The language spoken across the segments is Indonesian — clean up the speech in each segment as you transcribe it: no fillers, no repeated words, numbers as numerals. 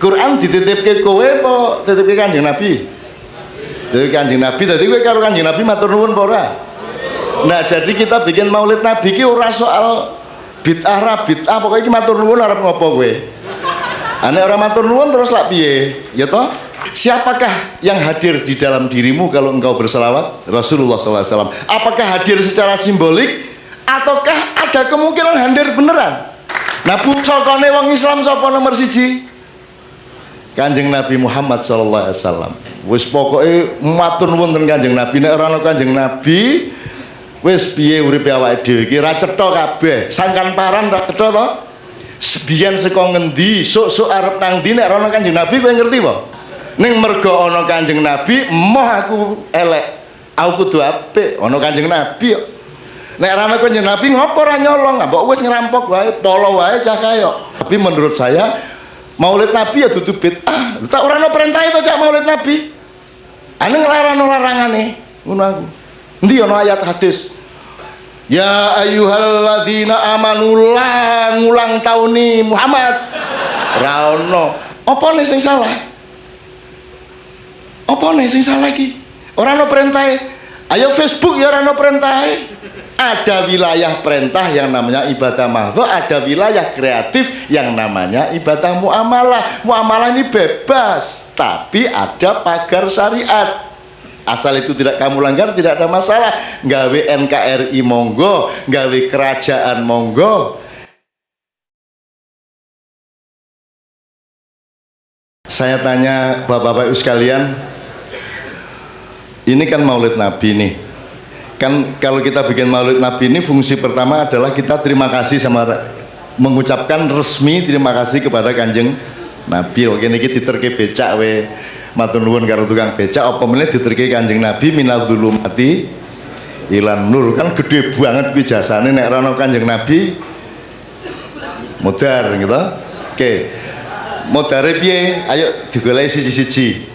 Quran dititipke kowe apa titipke Kanjeng Nabi? Dititipke Kanjeng Nabi. Dadi kowe karo Kanjeng Nabi matur nuwun apa ora? Nah, jadi kita bikin Maulid Nabi ki ora soal bid'ah pokoknya iki matur nuwun arep ngopo kowe. Ane orang matur nuwun terus lak piye? Ya toh? Siapakah yang hadir di dalam dirimu kalau engkau berselawat? Rasulullah SAW. Apakah hadir secara simbolik ataukah ada kemungkinan hadir beneran? Nah, pusakane wong Islam sapa nomor siji? Kanjeng Nabi Muhammad SAW. Wis pokoke matur nuwun ten Kanjeng Nabi. Nek ora ana Kanjeng Nabi, wis piye uripe awake dhewe iki ra cetha kabeh. Sangkan paran ra cetha to? Biyen saka ngendi, sok-sok arep nang ndi nek ora ana Kanjeng Nabi kowe ngerti apa? Ning mergo ana Kanjeng Nabi, emoh aku elek. Aku kudu apik, ana Kanjeng Nabi kok. Nek ora ana Kanjeng Nabi ngopo ora nyolong? Mbok wis ngerampok wae, polo wae cah kaya. Tapi menurut saya Maulid Nabi ya dudu bid'ah. Tak ora ana perintah itu cak Maulid Nabi. Ane nglarang larangane, ngono aku. Endi ana ayat hadis? Ya ayyuhalladzina amanu ngulang tauni Muhammad. Ora ono. Apa nih sing salah? Apa nih sing salah iki? Ora ono perintahe. Ayo Facebook ya ora ono perintahe. Ada wilayah perintah yang namanya ibadah mahdhu, ada wilayah kreatif yang namanya ibadah muamalah. Muamalah ini bebas, tapi ada pagar syariat. Asal itu tidak kamu langgar, tidak ada masalah. Gawe NKRI monggo, gawe kerajaan monggo. Saya tanya bapak-bapak sekalian, ini kan Maulid Nabi nih. Kan kalau kita bikin Maulid Nabi ini fungsi pertama adalah kita terima kasih sama, mengucapkan resmi terima kasih kepada Kanjeng Nabi. Oke niki diterke becak we matur nuwun karo tukang becak apa meneh diterke Kanjeng Nabi minadzulumati ilan nur. Kan gede banget kuwi jasane nek ora ana Kanjeng Nabi modar gitu. Oke. Modare piye? Ayo digoleki siji-siji.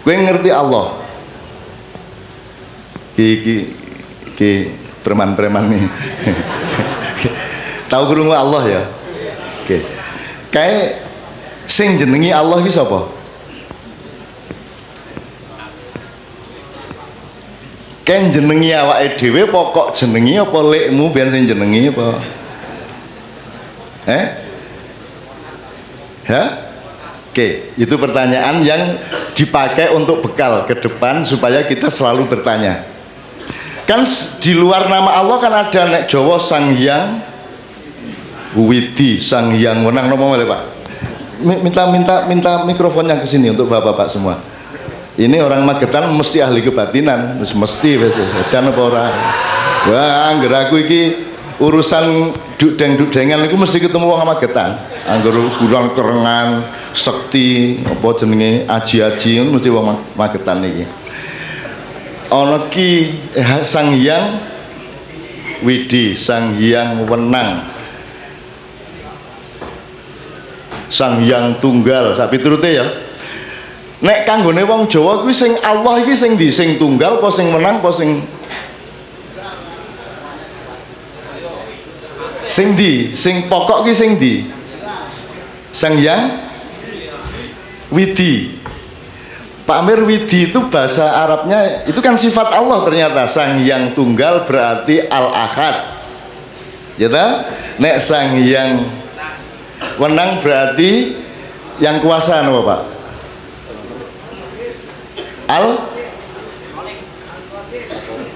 Kowe ngerti Allah? Ki preman-preman nih. Tahu krungu Allah ya? Oke. Kayak sing jenengi Allah ki sapa? Ken jenengi awake dhewe pokok jenengi apa lekmu ben sing jenengi apa? Ya? Oke, itu pertanyaan yang dipakai untuk bekal ke depan supaya kita selalu bertanya. Kan di luar nama Allah kan ada nek Jawa Sang Hyang Widi, Sang Hyang Wenang nopo boleh Pak? Minta mikrofonnya ke sini untuk bapak-bapak semua. Ini orang Magetan mesti ahli kebatinan, mesti wis dan apa ora. Wah, angger aku iki urusan dudeng-dudengan iku mesti ketemu wong Magetan. Angger kurang kerengan, sekti, apa jenenge aji-aji mesti wong Magetan iki. Ana ki Sang Hyang Widi, Sang Hyang Wenang, Sang Hyang Tunggal, sak piturute ya. Nek kanggone wong Jawa kuwi sing Allah iki sing ndi? Sing tunggal apa sing menang apa sing ndi? Sing pokok ki sing ndi? Sang Hyang Widi. Pak Amir, Widi itu bahasa Arabnya itu kan sifat Allah ternyata. Sang Hyang Tunggal berarti Al-Ahad. Ya ta? Nek Sang Hyang Wenang berarti yang kuasa napa Pak?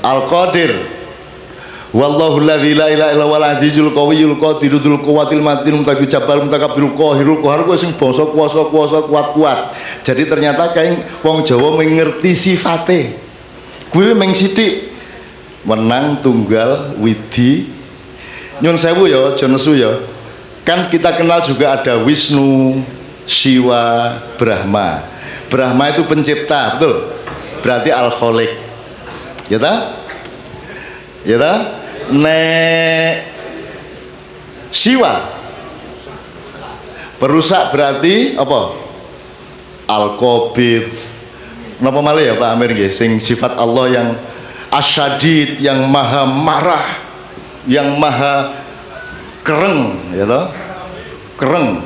Al-Qadir. Wallahu alladzi la ilaha illa huwal azizul qawiyyul qadirul quwwatil matin mutabi jabal mutakabbirul qahirul qahar kuwi sing basa kuasa kuat-kuat. Jadi ternyata kayak wong Jawa mengerti sifate. Kuwi mung sithik Wenang Tunggal Widi. Nyun sewu ya, aja nesu ya. Kan kita kenal juga ada Wisnu, Siwa, Brahma. Brahma itu pencipta, betul? Berarti Al-Khaliq. Ya ta? Ya ta? Nek Siwa perusak berarti apa? Al-Qabid. Napa malih ya Pak Amir nggih sing sifat Allah yang asyadid, yang maha marah, yang maha kereng, ya toh? Kereng.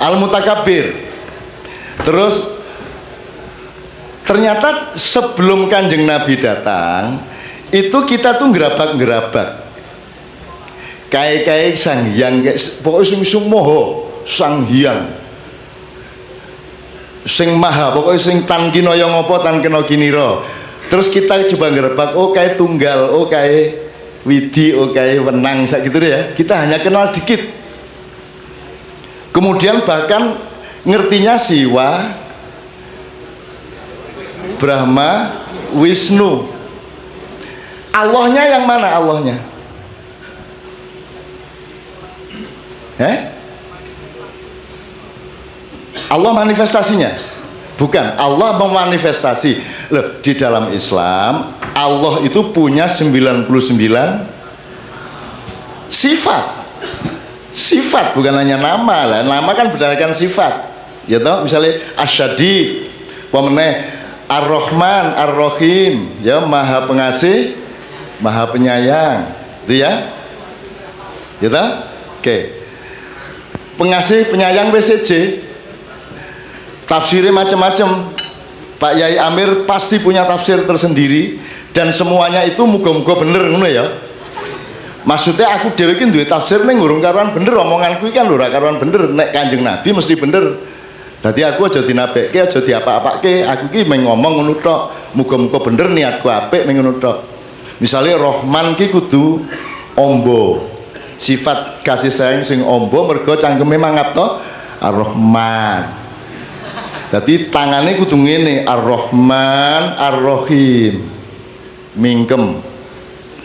Al-Mutakabbir. Terus ternyata sebelum Kanjeng Nabi datang itu kita tuh gerabak-gerabak kayak Sang Hyang, pokoknya sing moho Sang Hyang, sing maha, pokoknya sing tan kinaya ngopo tan kena kinira. Terus kita coba gerebak, oh kayak tunggal, oh kayak widi, oh kayak wenang, sak gitu ya. Kita hanya kenal dikit. Kemudian bahkan ngertinya Siwa, Brahma, Wisnu. Allahnya yang mana Allahnya? Allah manifestasinya? Bukan, Allah memanifestasi. Loh, di dalam Islam Allah itu punya 99 sifat. Sifat bukan hanya nama lah. Nama kan berdasarkan sifat. Ya toh, misalnya Asyadi, pemeneh Ar-Rahman, Ar-Rahim, ya Maha Pengasih, Maha Penyayang. Itu ya. Ya toh? Oke. Pengasih, penyayang BCJ. Tafsirnya macam-macam. Pak Yai Amir pasti punya tafsir tersendiri dan semuanya itu muga-muga bener ngono ya. Maksudnya aku dhewe iki duwe tafsir ning ngurung karuan bener, omonganku iki kan ora karuan bener, nek Kanjeng Nabi mesti bener. Dadi aku aja dinabekke, aja diapa-apake, aku iki mung ngomong ngono tok. Muga-muga bener niatku apik mung ngono tok. Misale Rahman ki kudu ombo. Sifat kasih sayang sing ombo mergo cangkeme mangap to Ar-Rahman. Jadi tangannya kudu ngene, Ar-Rahman, Ar-Rahim, mingkem.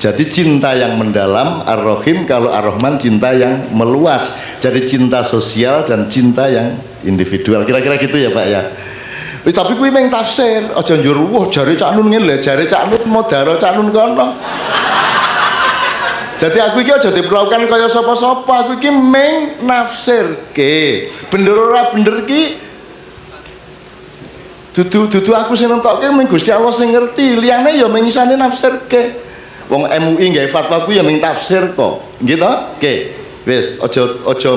Jadi cinta yang mendalam, Ar-Rahim. Kalau Ar-Rahman cinta yang meluas. Jadi cinta sosial dan cinta yang individual. Kira-kira gitu ya Pak ya. Tapi kuwi meng tafsir, aja njur wah jare Cak Nun ngene lho, jare Cak Nun modaro Cak Nun kono. Jadi aku iki aja diperlakukan kaya sapa-sapa, aku iki meng nafsirke. Bener ora bener ki dudu aku sing nentokke mung Gusti Allah sing ngerti, liyane ya mung isane nafsirke. Wong MUI nggawe fatwa ku ya mung tafsir kok. Nggih to? Oke. Wis aja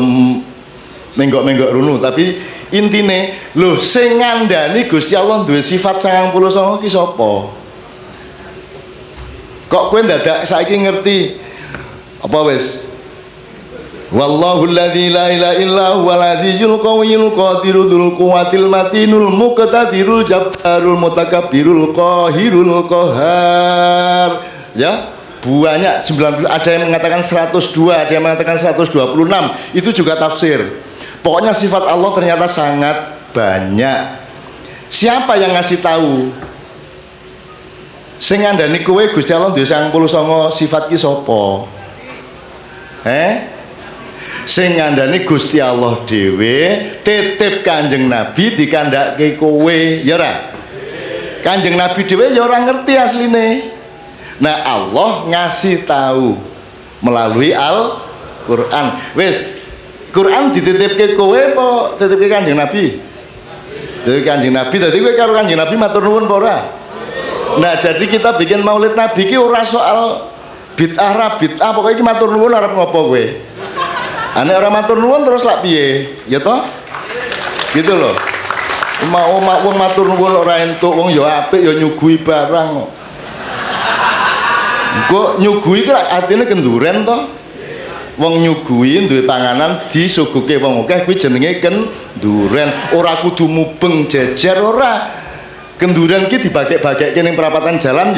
menggok-menggok runu, tapi intine lho sing ngandani Gusti Allah duwe sifat 99 ki sapa? Kok kowe dadak saiki ngerti apa wis? Wallahu alladzi la ilaha illa huwal azizul qawiyul qadirul dzul quwwatil matinul muqtadirul jabbarul mutakabbirul qahirul qahar. Ya, banyak 90, ada yang mengatakan 102, ada yang mengatakan 126. Itu juga tafsir. Pokoknya sifat Allah ternyata sangat banyak. Siapa yang ngasih tahu? Sing ngandani kowe Gusti Allah duwe 99 sifat ki sapa? Sing ngandani Gusti Allah dhewe titip Kanjeng Nabi dikandhake kowe ya ora? Kanjeng Nabi dhewe ya ora ngerti asline. Nah Allah ngasih tahu melalui Al-Qur'an. Wis Quran dititipke kowe apa titipke Kanjeng Nabi? Titipke Kanjeng Nabi. Dadi kowe karo Kanjeng Nabi matur nuwun apa ora? Nah jadi kita bikin maulid Nabi ki ora soal bid'ah pokoknya iki matur nuwun arep ngopo kowe? Ane orang matur nuwun terus lak piye? Ya toh? Gitu loh. Mau wong matur nuwun ora entuk, wong ya apik ya nyuguhi barang. Kok nyuguhi ki artine kenduren toh? Wong nyuguhi duwe panganan disuguhke wong akeh kuwi jenenge kenduren. Ora kudu mubeng jejer ora. Kenduren ki dibagek-bagekke ning perapatan jalan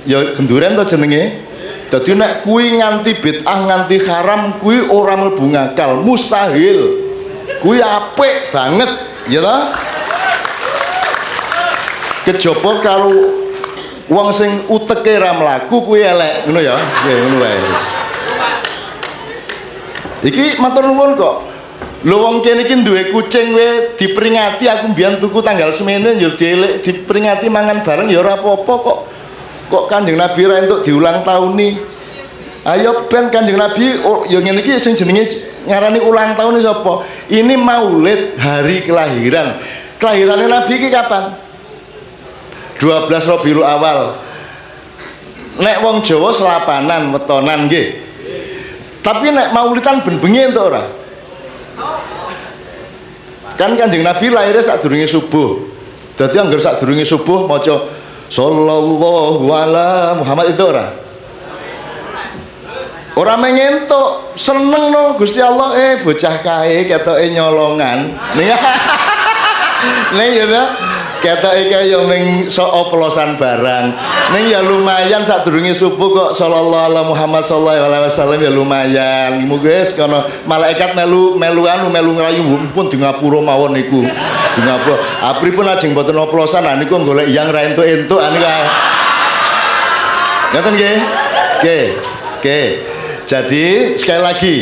ya kenduren toh jenenge. Jadi nek kui nganti bid'ah nganti haram kui ora mlebu ngakal, mustahil. Kui apik banget, ya toh? Kejaba karo wong sing uteke ra mlaku kui elek, ngono ya. Nggih, ngono wae. Iki matur nuwun kok. Lho wong kene iki duwe kucing we diperingati aku mbiyen tuku tanggal semene yo diperingati mangan bareng ya ora apa-apa kok. Kok Kanjeng Nabi ra entuk diulang tahun nih? Ayo ben Kanjeng Nabi ya ngene iki sing jenenge ngarani ulang tahun iki sapa? Ini maulid hari kelahiran. Kelahirannya Nabi iki kapan? 12 Rabiul Awal. Nek wong Jawa selapanan wetonan nggih. Tapi nek maulidan ben bengi entuk ora? Kan Kanjeng Nabi lahirnya sadurunge subuh. Jadi anggar sadurunge subuh maca sallallahu ala Muhammad itu ora mengentuk, seneng no Gusti Allah bocah kae ketoke nyolongan. Ning ya ta, ketoke kaya ming oplosan barang. Ning ya lumayan sadurunge subuh kok sallallahu ala Muhammad sallallahu alaihi wasallam ya lumayan. Muga kono malaikat melu ngrayu pun di ngapura mawon niku. Di ngapura. Pripun ajeng mboten oplosan niku golek yang ra entuk-entuk nika. Ngoten nggih? Oke. Jadi sekali lagi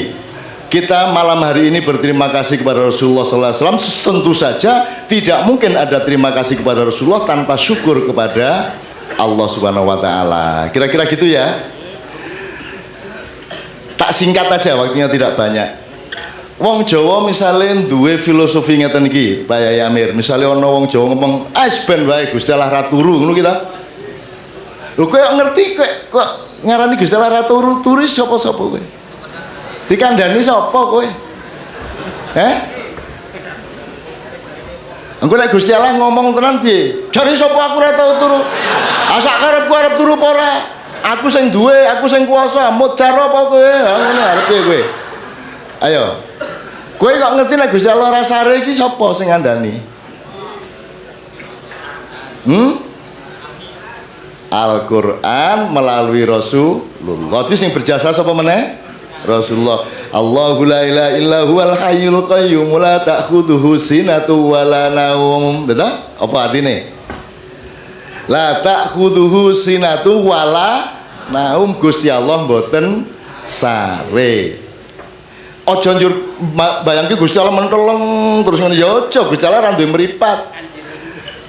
kita malam hari ini berterima kasih kepada Rasulullah SAW. Tentu saja tidak mungkin ada terima kasih kepada Rasulullah tanpa syukur kepada Allah Subhanahu Wa Taala. Kira-kira gitu ya. Tak singkat aja, waktunya tidak banyak. Wong Jawa misalnya duwe filosofi ngeten iki, Pak Yai Amir. Misalnya ono wong Jawa ngomong, "Ais ben wae Gusti Allah ra turu," ngono kita. Lho kowe ngerti kok ngarani Gusti Allah ra turu, turis sapa-sapa kowe? Dikandani sapa kowe? Engko nek Gusti Allah ngomong tenan piye? Jare sapa aku ora tau turu? Sak karepku arep turu apa ora? Aku sing duwe, aku sing kuwasa. Mudhar apa kowe? Ngono arep piye kowe? Ayo. Kowe kok ngerti nek Gusti Allah ora sare iki sapa sing ngandani? Al-Quran melalui Rasulullah. Jadi yang berjasa sapa meneh? Rasulullah. Allahu la ilaha illa huwal hayyul qayyum la ta'khudhuhu sinatun wa la naum. Betul? Apa artinya? La ta'khudhuhu sinatun wa la naum. Gusti Allah mboten sare. Aja njur bayangke Gusti Allah mentolong terus ngene ya aja. Gusti Allah ra duwe mripat.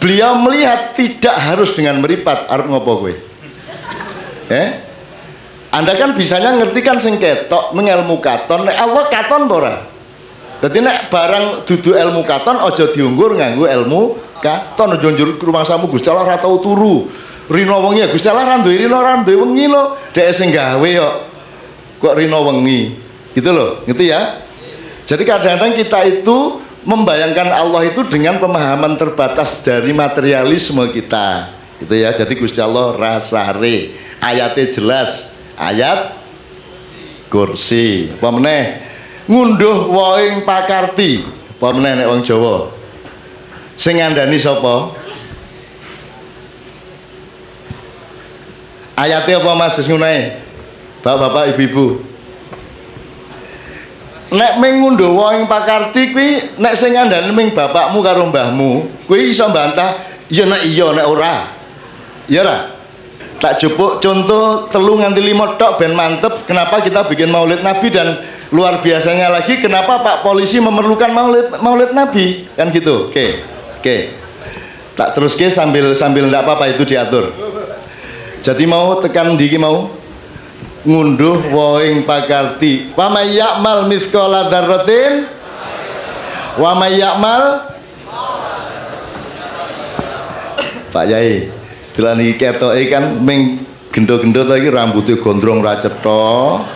Beliau melihat tidak harus dengan meripat. Arep ngopo kowe? Anda kan bisanya ngerti kan sing ketok mengelmu katon, nek Allah katon apa ora? Dadi nek barang dudu ilmu katon aja diunggur nganggo ilmu katon. Aja njur rumangsamu Gusti Allah ora tau turu. Rina wengi ya Gusti Allah ra duwe rina, ra duwe wengi lho. Dhek sing gawe kok rina wengi. Gitu loh, ngerti ya? Jadi kadang-kadang kita itu membayangkan Allah itu dengan pemahaman terbatas dari materialisme kita, gitu ya. Jadi Gusti Allah rasare, ayatnya jelas, ayat kursi. Apa meneh ngunduh woing pakarti, apa meneh nek wong Jawa. Sing ngandani sapa? Ayatnya apa Mas wis ngono Bapak-bapak, ibu-ibu. Nek mengunduh woing pakarti kuwi nek sing ngandani ming bapakmu karo mbahmu, kuwi iso mbantah ya nek iya nek ora. Ya ora? Tak jupuk contoh 3 nganti 5 tok ben mantep kenapa kita bikin Maulid Nabi, dan luar biasanya lagi kenapa Pak Polisi memerlukan Maulid Nabi, kan gitu. Oke. Tak teruske sambil ndak apa-apa itu diatur. Jadi mau tekan ndi iki mau? Ngunduh woing pakarti wa may ya'mal mithqala dzarratin wa may ya'mal. Pak Yai dilani ketoke kan ming gendo-gendo ta iki rambutnya gondrong ra cetha,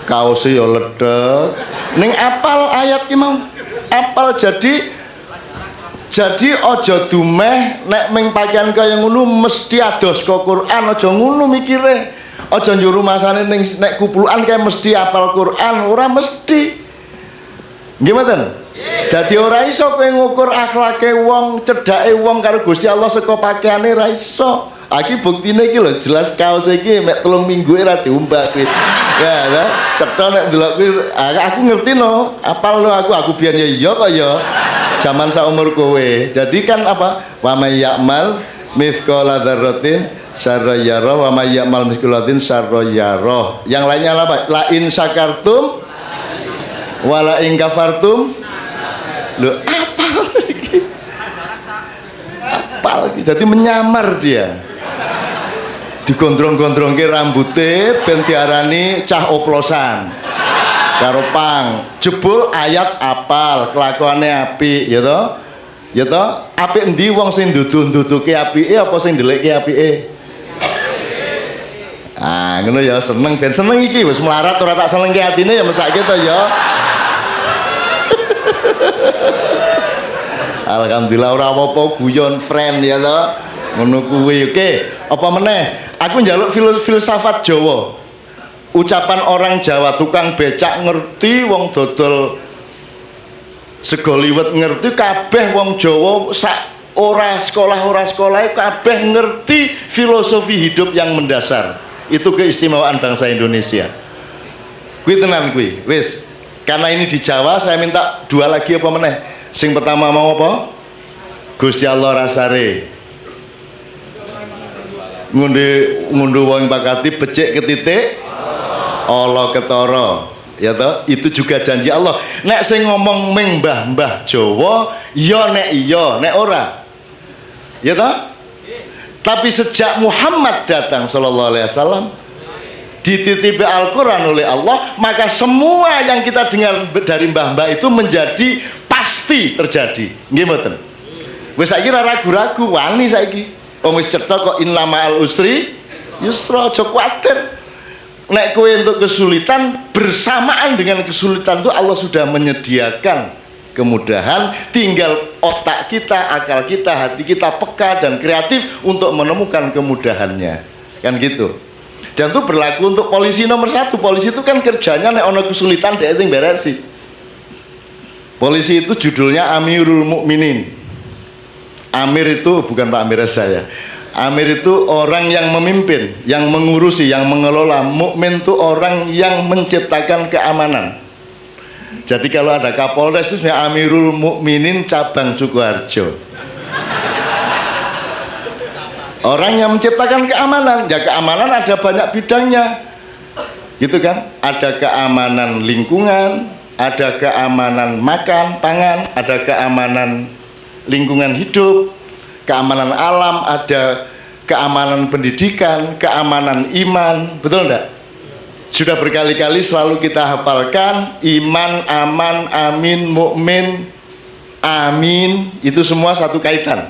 kaose ya ledek. Ning apal ayat ki mau. Apal jadi aja dumeh nek ming pakaian kaya ngono mesti ados ka Quran, aja ngono mikire. Aja njuru masane ning nek kuplukan kae mesti apal Quran, ora mesti. Nggih mboten? Dadi ora iso kowe ngukur akhlake wong, cedhake wong karo Gusti Allah saka pakaiane ra iso. Iki buktine iki lho, jelas kaos iki mek 3 minggu ora diumbah kuwi. Ya, cetha nek ndelok kuwi aku ngerti no, apal no aku biyen ya iya kok ya. Zaman saumur kowe. Jadi kan apa? Wa may ya'mal mithqala dzarratin syarrayara wa may ya'mal mithqalatin syarrayara. Yang lainnya apa? La in syakartum wa la in kafartum. Lho, apal iki? Apal iki. Jadi menyamar dia. Digondrong-gondrongke rambute ben diarani cah oplosan. Karo pang, jebul ayat apal, kelakuane apik, ya toh? Ya toh? Apik endi wong sing nduduh-nduduhke apike apa sing ndelekke apike? Ah, ngono ya, seneng ben seneng iki wis melarat ora tak senengke atine ya mesake to ya. Alhamdulillah ora apa-apa guyon friend ya toh. Ngono kuwi. Oke, apa meneh? Aku njaluk filsafat Jawa. Ucapan orang Jawa, tukang becak ngerti, wong dodol sego liwet ngerti, kabeh wong Jawa sak ora sekolah kabeh ngerti filosofi hidup yang mendasar. Itu keistimewaan bangsa Indonesia. Kuwi tenan kuwi. Wis, karena ini di Jawa saya minta dua lagi apa meneh. Sing pertama mau apa? Gusti Allah rasare. Ngundu wong pakati becik ketitik Allah ketara. Ya toh, itu juga janji Allah. Nek sing ngomong ming mbah-mbah Jawa, ya nek iya, nek ora. Ya toh? Tapi sejak Muhammad datang sallallahu alaihi wasallam, dititipi Al-Qur'an oleh Allah, maka semua yang kita dengar dari mbah-mbah itu menjadi pasti terjadi. Nggih mboten? Wis saiki ora ragu-ragu, wani saiki. Wong wis cetha kok inna ma'al usri yusra, aja kuwatir. Nek kowe untuk kesulitan, bersamaan dengan kesulitan itu Allah sudah menyediakan kemudahan, tinggal otak kita, akal kita, hati kita peka dan kreatif untuk menemukan kemudahannya, kan gitu. Dan itu berlaku untuk polisi nomor satu. Polisi itu kan kerjanya nek ono kesulitan dia sing beresi. Polisi itu judulnya Amirul Mukminin. Amir itu bukan Pak Amir saya. Amir itu orang yang memimpin, yang mengurusi, yang mengelola. Mukmin itu orang yang menciptakan keamanan. Jadi kalau ada Kapolres itu sebenarnya Amirul Mukminin cabang Sukoharjo. Orang yang menciptakan keamanan. Ya keamanan ada banyak bidangnya. Gitu kan? Ada keamanan lingkungan, ada keamanan makan, pangan, ada keamanan lingkungan hidup, keamanan alam, ada keamanan pendidikan, keamanan iman, betul enggak? Sudah berkali-kali selalu kita hafalkan iman, aman, amin, mukmin, amin, itu semua satu kaitan.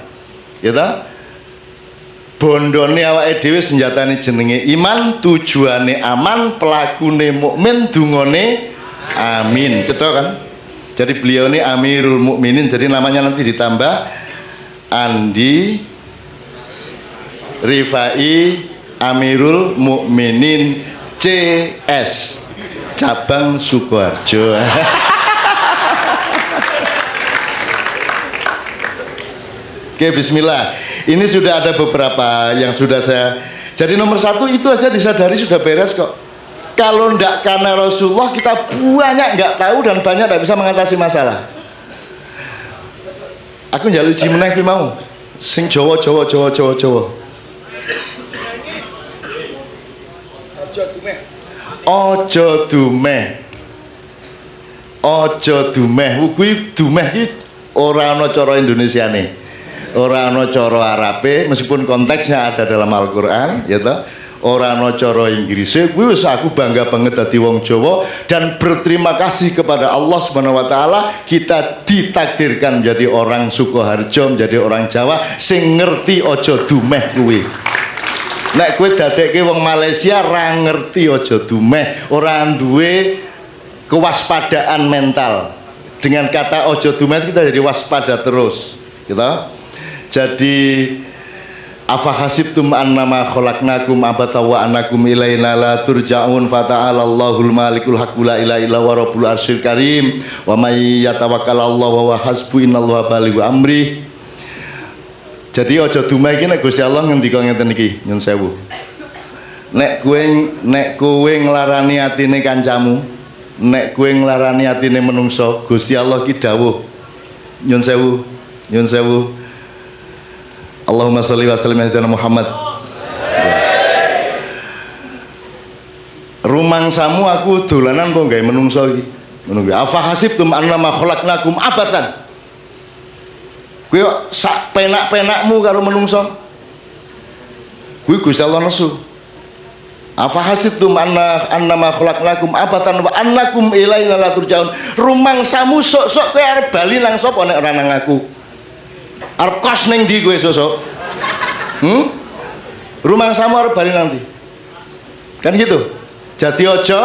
Gitu? Bondone awake dhewe senjatane jenenge iman, tujuane aman, pelakune mukmin, dungane amin. Cetha kan? Jadi beliau ini Amirul Mukminin, jadi namanya nanti ditambah Andi Rifai Amirul Mukminin CS cabang Sukoharjo. Oke, bismillah. Ini sudah ada beberapa yang sudah saya. Jadi nomor satu itu aja disadari sudah beres kok. Kalau ndak karena Rasulullah kita banyak nggak tahu dan banyak nggak bisa mengatasi masalah. Aku njaluk uji meneh ki mau. Sing Jawa. Ojo dumeh. Kuwi dumeh ki ora ana cara Indonesiane. Ora ana cara Arabe meskipun konteksnya ada dalam Al-Qur'an, ya toh. Ora ana cara Inggrise. Kuwi wis aku bangga banget dadi wong Jawa dan berterima kasih kepada Allah Subhanahu wa taala kita ditakdirkan menjadi orang Sukoharjo, menjadi orang Jawa sing ngerti aja dumeh kuwi. Nek kowe dadekke wong Malaysia ra ngerti aja dumeh, ora duwe kewaspadaan mental. Dengan kata aja dumeh kita jadi waspada terus, gitu. Jadi afa hasibtum annama khalaqnakum abata wa annakum ilaina la turja'un fata'ala Allahul malikul haqqu la ilaha illa wa rabbul arsyil karim wa may yatawakkal Allah wa huwa hasbu innallaha balighu amri. Jadi aja dumeh iki nek Gusti Allah ngendika ngeten iki nyun sewu. Nek kowe nglarani atine kancamu, nek kowe nglarani atine menungso, Gusti Allah ki dawuh nyun sewu. Allahumma sholli wa sallim ala Muhammad. Rumangsamu aku dolanan kok gawe menungso iki. Ngono kuwi. Afa hasibtum annama khalaqnakum abatan. Kuwi sak penak-penakmu karo menungso. Kuwi Gusti Allah nesu. Afa hasibtum annama khalaqnakum abatan wa annakum ilaina la turja'un. Rumangsamu sok-sok kowe arep bali nang sapa nek ora nang aku? Arep kos ning ndi kowe sosok? Rumangsamu arep bali nanti. Kan gitu. Jadi ojo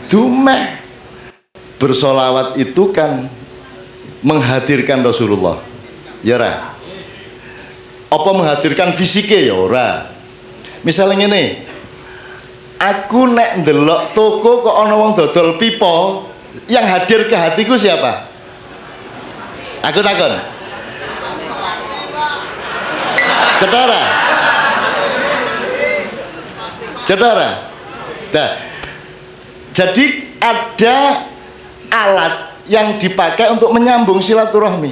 dumeh. Bersolawat itu kan menghadirkan Rasulullah. Ya ora. Apa menghadirkan fisike ya ora. Misalnya ngene, aku nek ndelok toko kok ana wong dodol pipa, yang hadir ke hatiku siapa? Aku takon. Cedara. Cedara. Nah, jadi ada alat yang dipakai untuk menyambung silaturahmi.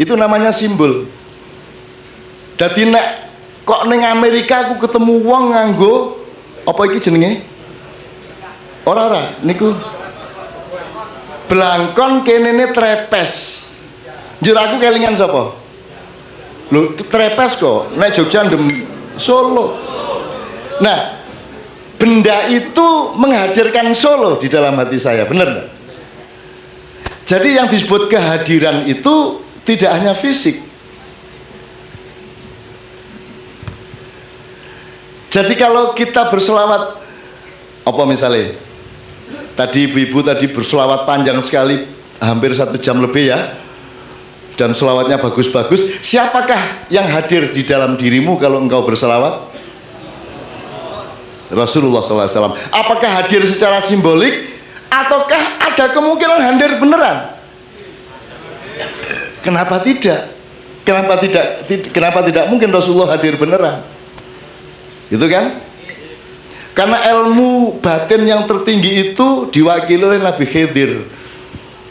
Itu namanya simbol. Jadi nek kok ning Amerika aku ketemu wong nganggo apa iki jenenge? Ora niku blangkon kenene trepes. Njur aku kelingan sapa? Lho trepes kok nek Jogja ndem Solo. Nah, benda itu menghadirkan Solo di dalam hati saya, benar enggak? Jadi yang disebut kehadiran itu tidak hanya fisik. Jadi kalau kita berselawat, apa misalnya tadi ibu-ibu tadi berselawat panjang sekali, hampir 1 jam lebih ya, dan selawatnya bagus-bagus. Siapakah yang hadir di dalam dirimu kalau engkau berselawat? Rasulullah SAW. Apakah hadir secara simbolik ataukah ada kemungkinan hadir beneran? Kenapa tidak? Kenapa tidak mungkin Rasulullah hadir beneran? Gitu kan? Karena ilmu batin yang tertinggi itu diwakili oleh Nabi Khidir.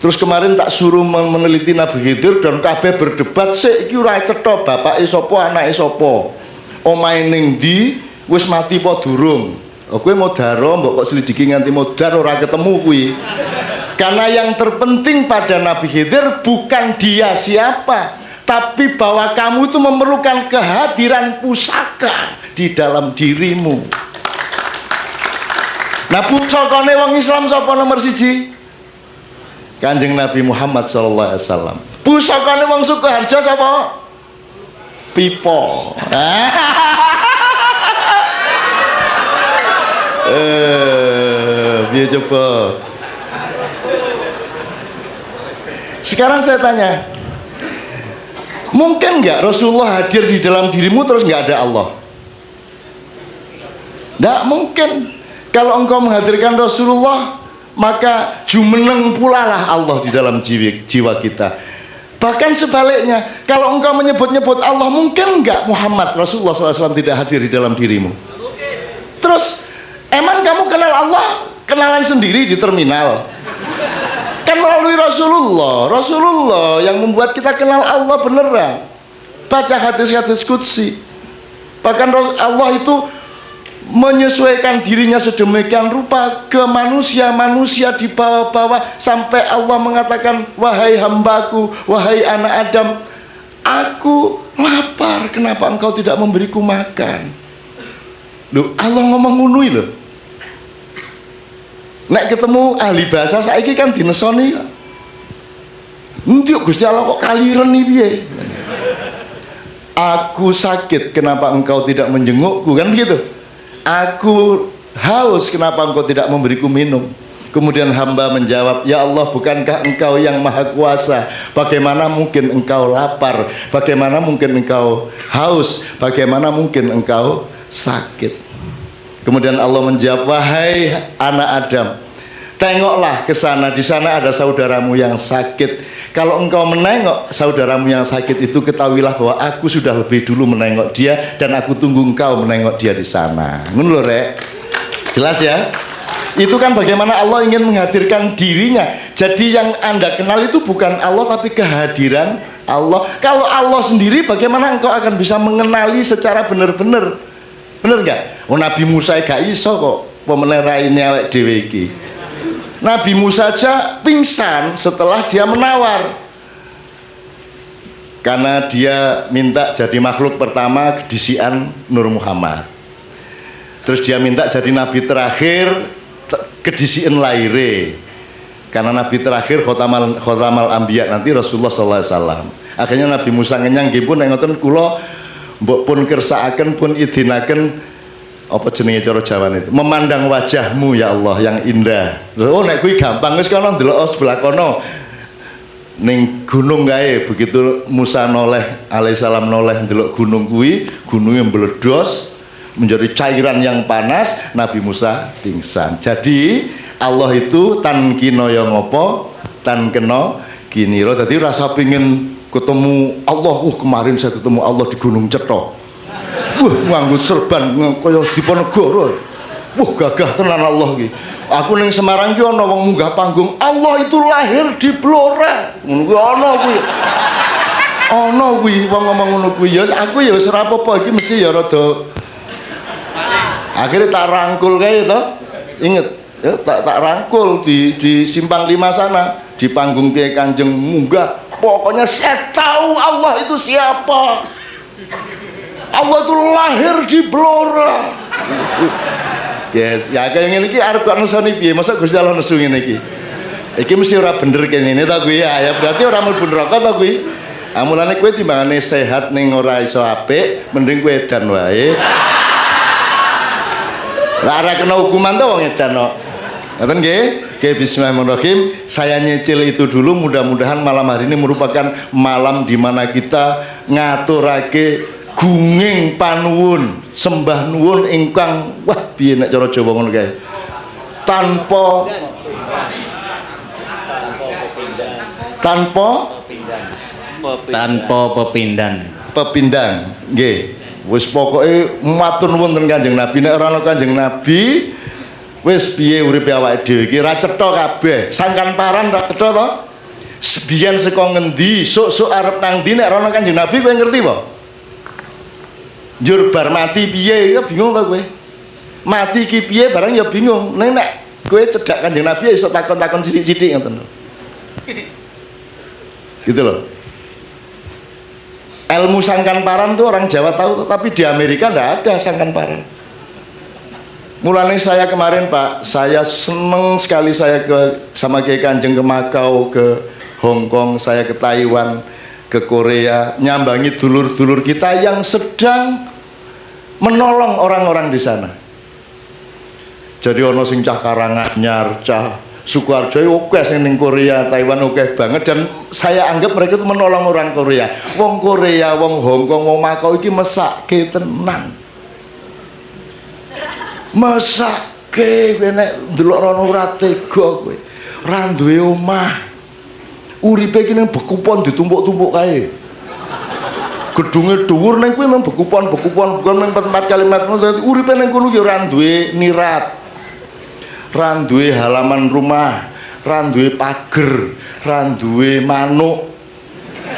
Terus kemarin tak suruh meneliti Nabi Khidir dan kabeh berdebat, sik iki ora cetha bapake sapa anake sapa. Omahe ning ndi, wis mati apa durung? Kowe modaro mbok kok selidiki nganti modar ora ketemu kuwi. Karena yang terpenting pada Nabi Khidir bukan dia siapa, tapi bahwa kamu itu memerlukan kehadiran pusaka di dalam dirimu. Nah, pusakane wong Islam sapa nomor 1? Kanjeng Nabi Muhammad SAW. Pusakane wong Sukoharjo sapa? Pipo. Biar coba. Sekarang saya tanya, mungkin nggak Rasulullah hadir di dalam dirimu terus nggak ada Allah? Nggak mungkin. Kalau engkau menghadirkan Rasulullah, maka jumeneng pula lah Allah di dalam jiwa kita. Bahkan sebaliknya, kalau engkau menyebut-nyebut Allah, mungkin nggak Muhammad Rasulullah SAW tidak hadir di dalam dirimu? Terus, emang kamu kenal Allah? Kenalan sendiri di terminal? Kan melalui Rasulullah yang membuat kita kenal Allah beneran. Baca hadis-hadis qudsi. Bahkan Allah itu menyesuaikan dirinya sedemikian rupa ke manusia di bawah-bawah sampai Allah mengatakan, wahai hambaku, wahai anak Adam, aku lapar, kenapa engkau tidak memberiku makan? Loh, Allah ngomong ngunui loh. Nek ketemu ahli bahasa saiki kan dinesoni. Nduk Gusti Allah kok kaliren iki piye? Aku sakit, kenapa engkau tidak menjengukku? Kan begitu. Aku haus, kenapa engkau tidak memberiku minum? Kemudian hamba menjawab, ya Allah, bukankah engkau yang maha kuasa? Bagaimana mungkin engkau lapar? Bagaimana mungkin engkau haus? Bagaimana mungkin engkau sakit? Kemudian Allah menjawab, wahai anak Adam, tengoklah ke sana, di sana ada saudaramu yang sakit. Kalau engkau menengok saudaramu yang sakit itu, ketahuilah bahwa aku sudah lebih dulu menengok dia dan aku tunggu engkau menengok dia di sana. Ngono lho, Rek. Jelas ya? Itu kan bagaimana Allah ingin menghadirkan dirinya. Jadi yang Anda kenal itu bukan Allah tapi kehadiran Allah. Kalau Allah sendiri, bagaimana engkau akan bisa mengenali secara benar-benar? Bener nggak? Oh, Nabi Musa gak iso kok pemenerainnya awake dhewe iki. Nabi Musa aja pingsan setelah dia menawar, karena dia minta jadi makhluk pertama kedisian Nur Muhammad. Terus dia minta jadi nabi terakhir kedisian laire, karena nabi terakhir khotamal anbiya nanti Rasulullah SAW. Akhirnya Nabi Musa ngenyang nggih pun ngoten kula mbok pun kersakaken pun idinaken apa jenenge cara Jawane itu, memandang wajahmu ya Allah yang indah. Oh nek kuwi gampang wis kono ndelok sebelah kono. ning gunung kae begitu Musa noleh alaihissalam noleh ndelok gunung kuwi, gunungnya meledos menjadi cairan yang panas, Nabi Musa pingsan. Jadi Allah itu tan kinoyo ngopo, tan kena kiniro. Jadi rasa pingin ketemu Allah, kemarin saya ketemu Allah di Gunung Cetha. Nganggo serban kaya Diponegoro. Gagah tenan Allah iki. Aku ning Semarang ki ana wong munggah panggung, Allah itu lahir di Blora. Ngono kuwi ana kuwi. Ana kuwi wong ngomong ngono kuwi. Ya aku ya wis ora apa-apa iki mesti ya rada. Akhirnya tak rangkul kae to. Ingat, ya tak rangkul di Simpang 5 sana, di panggung Kiai Kanjeng munggah. Pokoknya saya tahu Allah itu siapa. Allah itu lahir di Blora. Yes, ya kayak ngene iki arep kok nesoni piye? Masa Gusti Allah nesu ngene iki. Iki mesti ora bener kene ta kuwi ya. Berarti ora mlebu neraka ta kuwi. Mulane kowe timbangane sehat ning ora iso apik, mending kowe edan wae. Lah ora kena hukuman ta wong edan kok. Ngoten nggih? Oke, bismillahirrahmanirrahim. Saya nyicil itu dulu, mudah-mudahan malam hari ini merupakan malam di mana kita ngaturake gunging panuwun, sembah nuwun ingkang wah piye nek cara Jawa ngono kae. Tanpa pepindhan. Nggih. Wis pokoke matur nuwun ten Kanjeng Nabi. Nek ora ana Kanjeng Nabi, wis piye uripe awake dhewe iki ra cetha kabeh. Sangkan paran ra cetha to. Sebiyen saka ngendi, sok-sok arep nang ndi nek ora ana Kanjeng Nabi kowe ngerti apa? Njur bar mati piye ya bingung ta kowe. Mati ki piye barang ya bingung. Nek kowe cedhak Kanjeng Nabi ya iso takon-takon sithik-sithik ngoten lho. Gitu loh. Ilmu sangkan paran tuh orang Jawa tahu, tapi di Amerika ndak ada sangkan paran. Mulanya saya kemarin Pak, saya seneng sekali saya sama Kiai Kanjeng ke Makau, ke Hong Kong, saya ke Taiwan, ke Korea, nyambangi dulur-dulur kita yang sedang menolong orang-orang di sana. Jadi ono sing cah Karanganyar, cah Sukoharjo oke sing ning Korea, Taiwan oke banget, dan saya anggap mereka itu menolong orang Korea. Wong Korea, wong Hong Kong, wong Makau iki mesake tenan. Mesake kowe nek ndelok rono ora tega kowe. Ra duwe omah. Uripe iki ning Bekupon ditumpuk-tumpuk kae. Gedunge dhuwur ning kowe mung Bekupon mung 4 kalimat ngono. Uripe ning kono ya ora duwe nirat. Ra duwe halaman rumah, ra duwe pager, ra duwe manuk,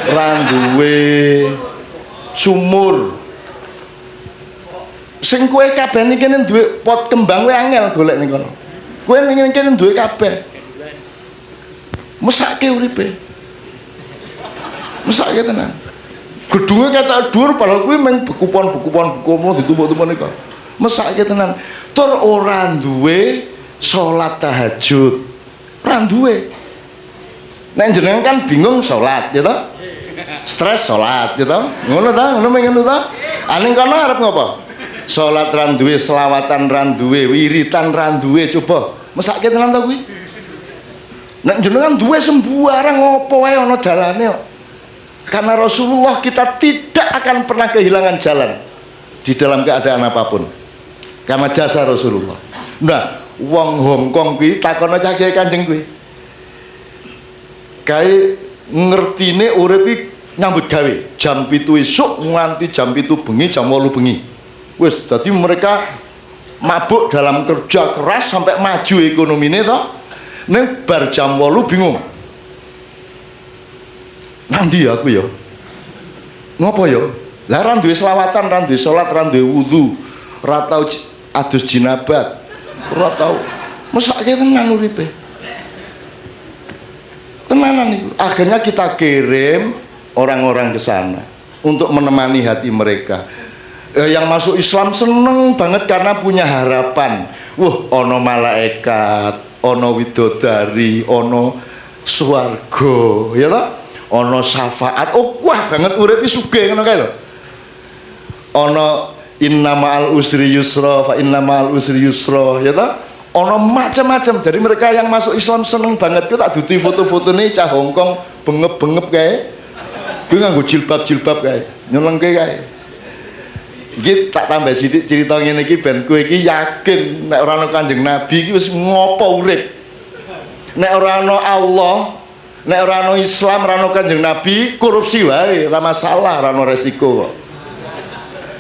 ra duwe sumur. Sing kowe kabeh niki kene duwe pot kembang kowe angel golek ning kono. Kowe ning kene duwe kabeh. Mesake uripe. Mesake tenan. Gedunge ketok dhuwur padahal kuwi mung Bekupon ditumpuk-tumpuk nika. Mesake tenan. Tur ora duwe salat tahajud. Ora duwe. Nek jenengan kan bingung salat, ya toh? Stres salat, ya toh? Ngono ta? Ngono mung ngono ta? Aning kono arep ngopo? Salat ra duwe, selawatan ra duwe, wiritan ra duwe, coba. Mesake tenan ta kuwi? Nek jenengan duwe sembarang ngopo wae ana dalane kok. Karena Rasulullah kita tidak akan pernah kehilangan jalan di dalam keadaan apapun. Karena jasa Rasulullah. Nah, wong Hong Kong kuwi takono cah Kiai Kanjeng kuwi. Kae ngertine urip iki nyambut gawe jam 7 esuk nganti jam 7 bengi, jam 8 bengi. Wis dadi mereka mabuk dalam kerja keras sampai maju ekonomine to. Ning bar jam 8 bingung. Nanti aku ya. Ngopo ya? Lah ra duwe selawatan, ra duwe salat, ra duwe wudu, ra tau adus jinabat. Ora tau. Mesake tenan uripe. Tenanan itu. Akhirnya kita kirim orang-orang ke sana untuk menemani hati mereka. Yang masuk Islam seneng banget karena punya harapan. Ono malaikat, ono widodari, ono swarga, ya toh? Ono syafaat. Wah banget uripe sugih ngono kae lho. Ono inna ma'al usri yusra fa inna ma'al usri yusra, ya toh? Ono macam-macam. Jadi mereka yang masuk Islam seneng banget. Kita tak duti foto-foto nih cah Hong Kong bengep-bengep kae. Kuwi nganggo jilbab-jilbab kae, nyelengke kae. Iki tak tambah sithik cerita ngene iki ben kowe iki yakin nek ora ana Kanjeng Nabi iki wis ngopo urip. Nek ora ana Allah, nek ora ana Islam, ora ana Kanjeng Nabi, korupsi wae, ora masalah, ora ana resiko kok.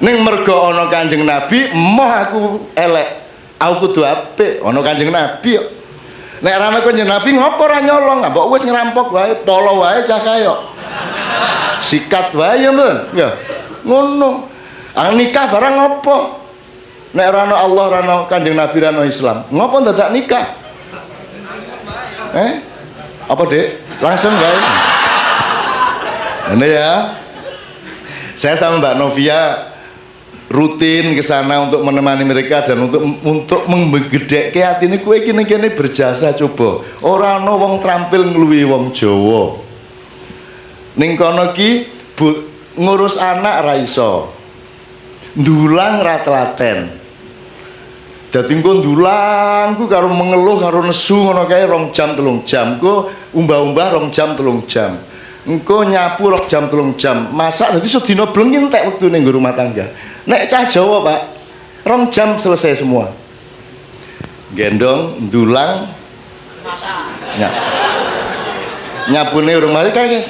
Ning mergo ana Kanjeng Nabi, emoh aku elek. Aku kudu apik, ana Kanjeng Nabi kok. Nek ora ana Kanjeng Nabi ngopo ora nyolong, mbok wis ngerampok wae, polo wae cah kaya. Sikat wae ya, Mbak. Ya. Ngono. Nikah barang ngopo? Nek ora ana Allah, ora ana Kanjeng Nabi, ora ana Islam. Ngopo dadak nikah? Apa, Dek? Langsung wae. Ini ya. Saya sama Mbak Novia rutin ke sana untuk menemani mereka dan untuk menggedhekke atine kowe iki ning kene berjasa coba. Ora ana wong trampil ngluwi wong Jawa. Ning kono ki ngurus anak ra iso. Ndulang ra telaten. Dadi engko ndulang ku karo mengeluh karo nesu ngono kae 2 jam 3 jam. Engko umbah-umbah 2 jam 3 jam. Engko nyapu 2 jam 3 jam. Masak dadi sedina bleng entek wektune nggo rumah tangga. Nek cah Jawa, Pak, 2 jam selesai semua. Gendong, ndulang, nyapune rumah kayak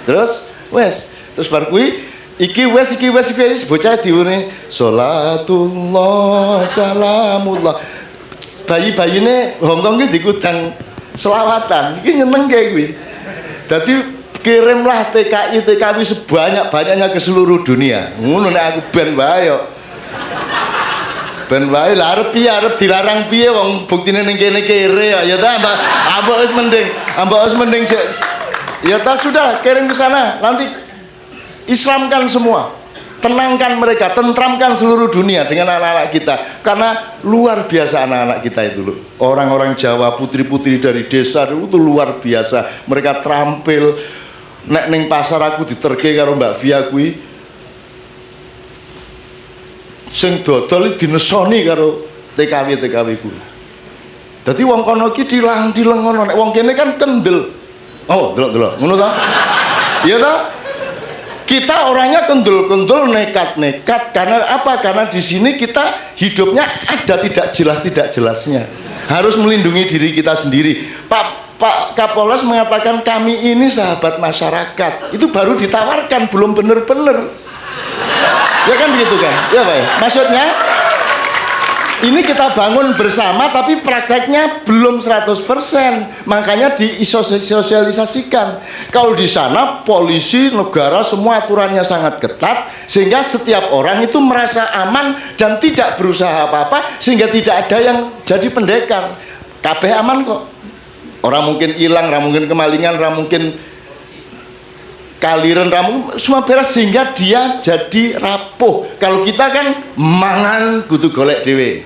terus wes bar kuwi iki wes bocah diune sholatullah salamullah bayi-bayine Hongkong ki dikudang selawatan iki nyenengke kuwi. Dadi kirimlah TKI sebanyak-banyaknya ke seluruh dunia. Ngono nek aku ben wae yo. Ben wae lah arep dilarang piye wong buktine ning kene kere ya ta mbak wis mending ya ta sudah kirim ke sana nanti Islamkan semua, tenangkan mereka, tentramkan seluruh dunia dengan anak-anak kita karena luar biasa anak-anak kita itu loh. Orang-orang Jawa, putri-putri dari desa itu luar biasa, mereka terampil. Nek ning pasar aku diterke karo Mbak Via kuwi sing dodol dinesoni karo TKW kuwi. Dadi wong kono iki dilang-dileng ngono, nek wong kene kan kendel. Oh, delok-delok. Ngono ta? Iya ta? Kita orangnya kendul-kendul, nekat-nekat karena apa? Karena di sini kita hidupnya ada tidak jelasnya. Harus melindungi diri kita sendiri. Pak Kapolres mengatakan kami ini sahabat masyarakat. Itu baru ditawarkan, belum bener-bener. Ya kan begitu kan? Ya Pak ya? Maksudnya ini kita bangun bersama tapi prakteknya belum 100%. Makanya disosialisasikan. Kalau di sana polisi, negara semua aturannya sangat ketat sehingga setiap orang itu merasa aman dan tidak berusaha apa-apa sehingga tidak ada yang jadi pendekar. Kabeh aman kok. Orang mungkin hilang, orang mungkin kemalingan, orang mungkin kaliren, semua beres sehingga dia jadi rapuh. Kalau kita kan mangan kudu golek dhewe.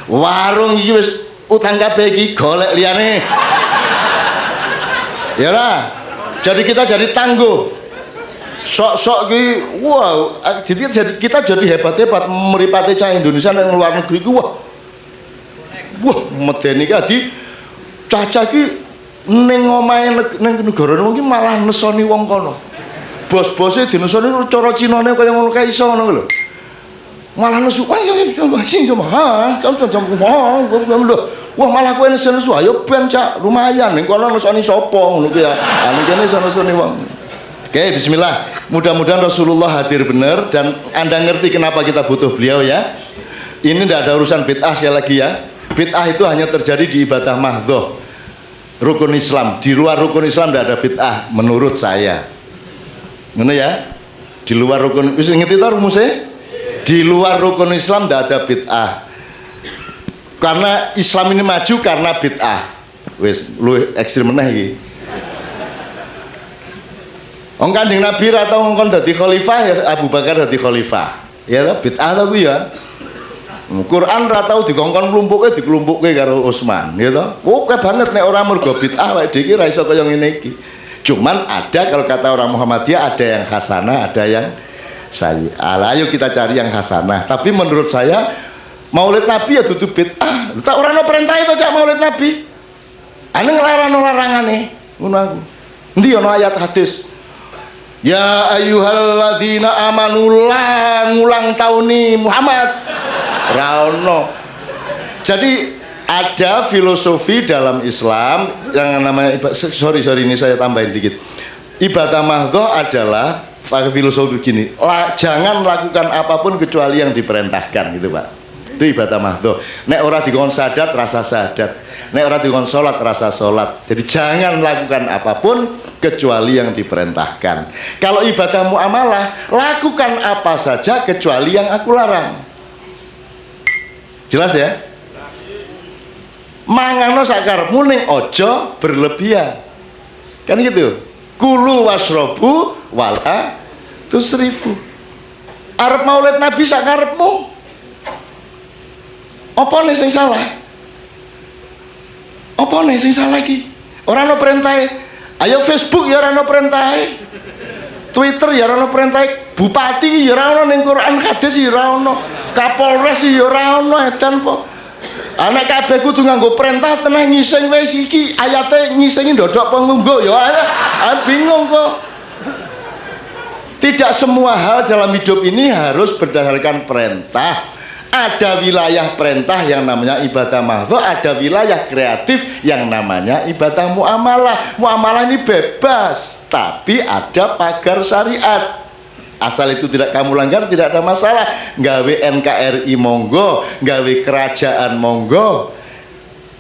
Warung iki wis utang kabeh iki golek liyane. Ya lah. Jadi kita jadi tangguh. Sok-sok ki wow, jadi kita jadi hebat-hebat mripate cah Indonesia nang luar negeri ku wah. Wah, medeni ki cacah ki ning omahe ning negara iki malah nesoni wong kono. Bos-bose dinesoni cara Cinane kaya ngono kae iso ngono lho. Malah nesu, wah sing sama, wah malah kowe nesu, ayo ben cak lumayan, ning kono nesoni sapa ngono ki ya. Anu kene nesoni wong. Oke, bismillah. Mudah-mudahan Rasulullah hadir benar dan Anda ngerti kenapa kita butuh beliau ya. Ini tidak ada urusan bid'ah sekali lagi ya. Bid'ah itu hanya terjadi di ibadah mahdhah. Rukun Islam, di luar rukun Islam tidak ada bid'ah menurut saya. Ngono ya. Di luar rukun, wis ngerti ta rumusnya? Di luar rukun Islam tidak ada bid'ah. Karena Islam ini maju karena bid'ah. Wis luwih ekstrem meneh iki. Wong Kanjeng Nabi ra tau ngkon dadi khalifah ya Abu Bakar dadi khalifah. Ya ta bid'ah ta kuwi ya. Quran ra tau dikongkon klumpuke diklumpukke karo Utsman, ya ta. Oke banget nek ora mergo bid'ah awake dhewe ra iso kaya ngene iki. Cuman ada kalau kata orang Muhammadiyah ada yang hasanah, ada yang sayyi'ah. Ayo kita cari yang hasanah. Tapi menurut saya Maulid Nabi ya dudu bid'ah. Tak ora ono perintah itu cak Maulid Nabi. Ane nglarano larangane ngono aku. Endi ana ayat hadis? Ya ayyuhalladzina amanu ulang tahun nih Muhammad. Ra ono. Jadi ada filosofi dalam Islam yang namanya sorry ini saya tambahin dikit. Ibadah mahdhah adalah filosofi begini, jangan lakukan apapun kecuali yang diperintahkan gitu Pak. Itu ibadah mahdhah. Nek ora dikon sadat rasa sadat, nek ora dikon salat rasa salat. Jadi jangan lakukan apapun kecuali yang diperintahkan. Kalau ibadah muamalah, lakukan apa saja kecuali yang aku larang. Jelas ya? Mangano sakarepmu ning ojo berlebihan. Kan gitu. Kulu wasrobu wala tusrifu. Arep maulid Nabi sakarepmu. Apa nih sing salah? Apa nih sing salah iki? Ora ono perintahe. Ayo Facebook ya ora ono perintahe. Twitter ya ora ono perintahe. Bupati ya ora ono ning Quran hadis ya ora ono. Kapolres ya ora ono edan po. Anak kabeh kudu nganggo perintah teneh ngising wis iki ayate ngisingi ndodok pengunggo ya bingung kok. Tidak semua hal dalam hidup ini harus berdasarkan perintah. Ada wilayah perintah yang namanya ibadah mahdhah, ada wilayah kreatif yang namanya ibadah muamalah. Muamalah ini bebas, tapi ada pagar syariat. Asal itu tidak kamu langgar, tidak ada masalah. Gawe NKRI monggo, gawe kerajaan monggo,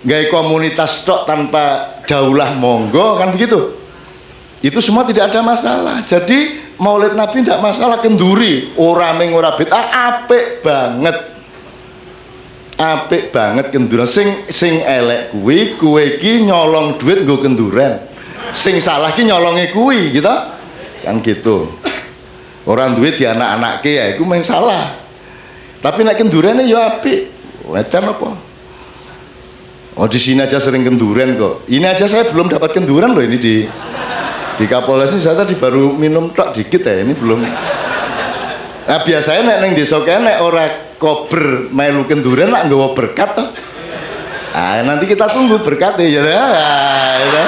gawe komunitas tok tanpa daulah monggo, kan begitu. Itu semua tidak ada masalah. Jadi maulid Nabi tidak masalah. Kenduri ora ming ora bid'ah, apik banget. Apik banget kenduran. Sing elek kuwi kowe iki nyolong duit nggo kenduran. Sing salah ki nyolonge kuwi gitu. Kan gitu. Orang duit di anak-anak ya, itu memang salah. Tapi nak kendurane ya apik. Wedan apa? Oh di sini aja sering kenduran kok. Ini aja saya belum dapat kenduran loh ini di Kapolres ini saya tadi baru minum tok dikit ya, ini belum. Nah biasanya nek neng desa kene ora kober melu kenduran nak nggawa berkat toh. Ah nanti kita tunggu berkatnya ya. Ya.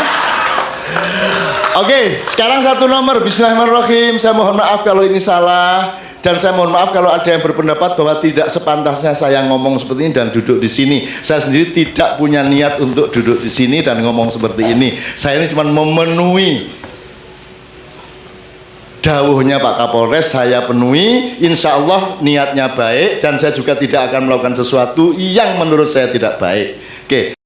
Oke, sekarang satu nomor. Bismillahirrahmanirrahim. Saya mohon maaf kalau ini salah, dan saya mohon maaf kalau ada yang berpendapat bahwa tidak sepantasnya saya ngomong seperti ini dan duduk di sini. Saya sendiri tidak punya niat untuk duduk di sini dan ngomong seperti ini. Saya ini cuma memenuhi dawuhnya Pak Kapolres, saya penuhi. Insya Allah niatnya baik, dan saya juga tidak akan melakukan sesuatu yang menurut saya tidak baik. Oke.